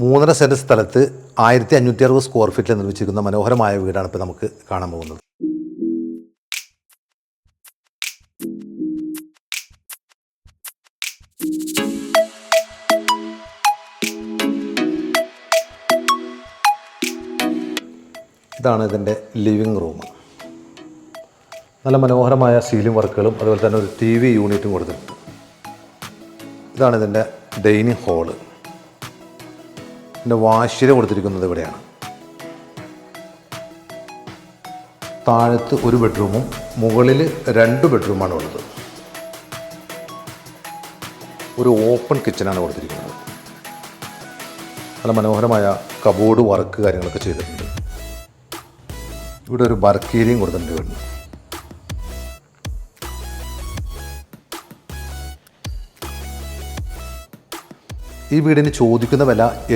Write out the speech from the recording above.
3.5 cent സ്ഥലത്ത് 1560 square ഫീറ്റിൽ നിർമ്മിച്ചിരിക്കുന്ന മനോഹരമായ വീടാണ് ഇപ്പോൾ നമുക്ക് കാണാൻ പോകുന്നത്. ഇതാണ് ഇതിൻ്റെ ലിവിങ് റൂം. നല്ല മനോഹരമായ സീലിംഗ് വർക്കുകളും അതുപോലെ തന്നെ ഒരു TV യൂണിറ്റും കൊടുത്തിട്ടുണ്ട്. ഇതാണ് ഇതിൻ്റെ ഡൈനിങ് ഹാള്. ഇതിൻ്റെ വാഷ്വര കൊടുത്തിരിക്കുന്നത് ഇവിടെയാണ്. താഴത്ത് ഒരു ബെഡ്റൂമും മുകളിൽ 2 ബെഡ്റൂമാണ് ഉള്ളത്. ഒരു ഓപ്പൺ കിച്ചനാണ് കൊടുത്തിരിക്കുന്നത്. നല്ല മനോഹരമായ കബോർഡ് വർക്ക് കാര്യങ്ങളൊക്കെ ചെയ്തിട്ടുണ്ട്. ഇവിടെ ഒരു വർക്ക് ഏരിയയും കൊടുത്തിട്ടുണ്ട് വീടിന്. ഈ വീടിന് ചോദിക്കുന്ന വില